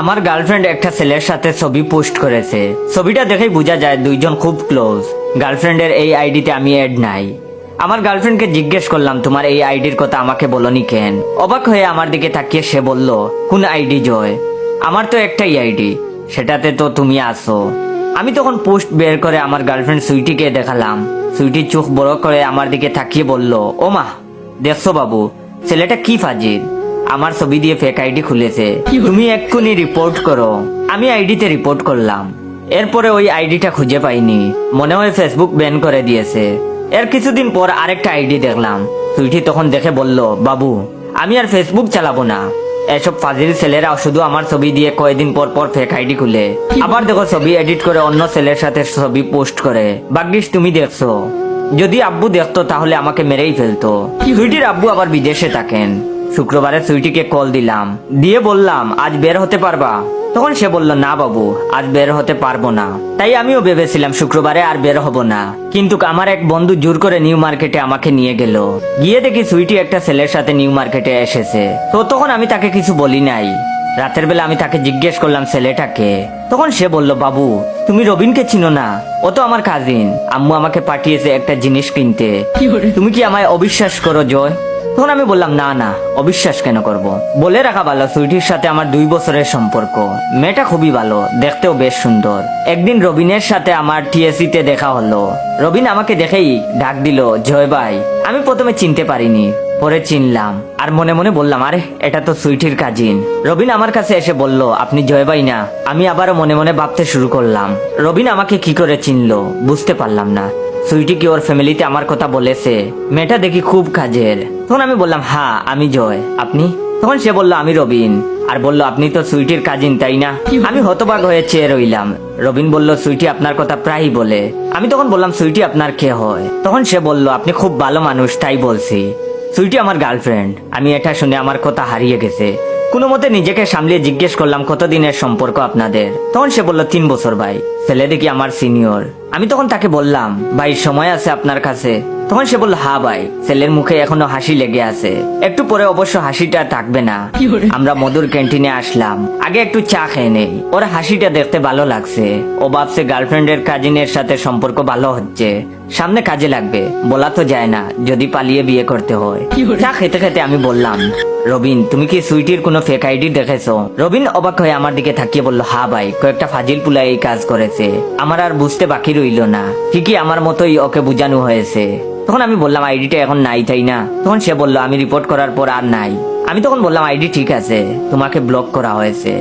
আমার গার্লফ্রেন্ড একটা ছেলের সাথে ছবি পোস্ট করেছে। ছবিটা দেখেই বোঝা যায় দুইজন খুব ক্লোজ। গার্লফ্রেন্ডের এই আইডিতে আমি অ্যাড নাই। আমার গার্লফ্রেন্ডকে জিজ্ঞেস করলাম, তোমার এই আইডির কথা আমাকে বলনি কেন? অবাক হয়ে আমার দিকে তাকিয়ে সে বলল, কোন আইডি জয়? আমার তো একটাই আইডি, সেটাতে তো তুমি আছো। আমি তখন পোস্ট বের করে আমার গার্লফ্রেন্ড সুইটিকে দেখালাম। সুইটি চোখ বড় করে আমার দিকে তাকিয়ে বলল, ও মা, দেখছো বাবু, ছেলেটা কি ফাজিল, আমার ছবি দিয়ে ফেক আইডি খুলেছে, তুমি এক্ষুনি রিপোর্ট করো। আমি আইডিতে রিপোর্ট করলাম। এরপরে ওই আইডিটা খুঁজে পাইনি, মনে হয় ফেসবুক ব্যান করে দিয়েছে। এর কিছুদিন পর আরেকটা আইডি দেখলাম। সুইটি তখন দেখে বলল, বাবু, আমি আর ফেসবুক চালাবো না। এসব ফাজিল ছেলেরা শুধু আমার ছবি দিয়ে কয়েকদিন পর পর ফেক আইডি খুলে, আবার দেখো ছবি এডিট করে অন্য ছেলের সাথে ছবি পোস্ট করে। ভাগ্যিস তুমি দেখছো, যদি আব্বু দেখতো তাহলে আমাকে মেরেই ফেলতো। সুইটির আব্বু আবার বিদেশে থাকেন। শুক্রবারে সুইটিকে কল দিলাম, দিয়ে বললাম, আজ বের হতে পারবা? তখন সে বলল, না বাবু, আজ বের হতে পারবো না। তাই আমিও ভেবেছিলাম শুক্রবারে আর বের হব না। কিন্তু আমার এক বন্ধু জোর করে নিউ মার্কেটে আমাকে নিয়ে গেল। গিয়ে দেখি সুইটি একটা ছেলের সাথে নিউ মার্কেটে এসেছে। তো তখন আমি তাকে কিছু বলি নাই। রাতের বেলা আমি তাকে জিজ্ঞেস করলাম ছেলেটাকে। তখন সে বলল, বাবু, তুমি রবিনকে চিনো না? ও তো আমার কাজিন। আম্মু আমাকে পাঠিয়েছে একটা জিনিস কিনতে। তুমি কি আমায় অবিশ্বাস করো জয়? তখন আমি বললাম, না না, অবিশ্বাস কেন করব? বলে রাখা ভালো, সুইটির সাথে আমার 2 বছরের সম্পর্ক। মেয়েটা খুবই ভালো, দেখতেও বেশ সুন্দর। একদিন রবিনের সাথে আমার টিএসসি তে দেখা হলো। রবিন আমাকে দেখেই ডাক দিল, জয় ভাই। আমি প্রথমে চিনতে পারিনি, পরে চিনলাম। আর মনে মনে বললাম, আরে এটা তো সুইটির কাজিন। রবিন আমার কাছে এসে বলল, আপনি জয় ভাই না? আমি আবারও মনে মনে ভাবতে শুরু করলাম, রবিন আমাকে কি করে চিনলো, বুঝতে পারলাম না। সুইটি কি ওর ফ্যামিলিতে আমার কথা বলেছে? মেয়েটা দেখি খুব কাজের। তখন আমি বললাম, হ্যাঁ আমি জয়, আপনি? তখন সে বলল, আমি রবিন। আর বলল, আপনি তো সুইটির কাজিন, তাই না? আমি হতবাক হয়ে চেয়ে রইলাম। রবিন বলল, সুইটি আপনার কথা প্রায়ই বলে। আমি তখন বললাম, সুইটি আপনার কে হয়? তখন সে বলল, আপনি খুব ভালো মানুষ, তাই বলছি। সুইটি আমার গার্লফ্রেন্ড। আমি এটা শুনে আমার কথা হারিয়ে গেছে। কোনো মতে নিজেকে সামলিয়ে জিজ্ঞেস করলাম, কতদিনের সম্পর্ক আপনাদের? তখন সে বলল, 3 বছর ভাই। ছেলে দেখি আমার সিনিয়র। আমি তখন তাকে বললাম, ভাই সময় আছে আপনার কাছে? তখন সে বলল, হ্যাঁ ভাই। ছেলের মুখে এখনো হাসি লেগে আছে। একটু পরে অবশ্য হাসিটা থাকবে না। আমরা মধুর ক্যান্টিনে আসলাম। আগে একটু চা খেয়ে নেই। ওর হাসিটা দেখতে ভালো লাগছে। ও ভাবছে গার্লফ্রেন্ডের কাজিনের সাথে সম্পর্ক ভালো হচ্ছে, সামনে কাজে লাগবে। বলা তো যায় না, যদি পালিয়ে বিয়ে করতে হয়। চা খেতে খেতে আমি বললাম, রবিন, তুমি কি সুইটির কোনো ফেক আইডি দেখেছো? রবিন অবাক হয়ে আমার দিকে তাকিয়ে বলল, হ্যাঁ ভাই, কয়েকটা ফাজিল পুলা এই কাজ করেছে। আমার আর বুঝতে বাকি রইল না, ঠিকই আমার মতোই ওকে বুঝানো হয়েছে। তখন আমি বললাম, আইডিটা এখন নাই, তাই না? তখন সে বলল, আমি রিপোর্ট করার পর আর নাই। আমি তখন বললাম, আইডি ঠিক আছে, তোমাকে ব্লক করা হয়েছে।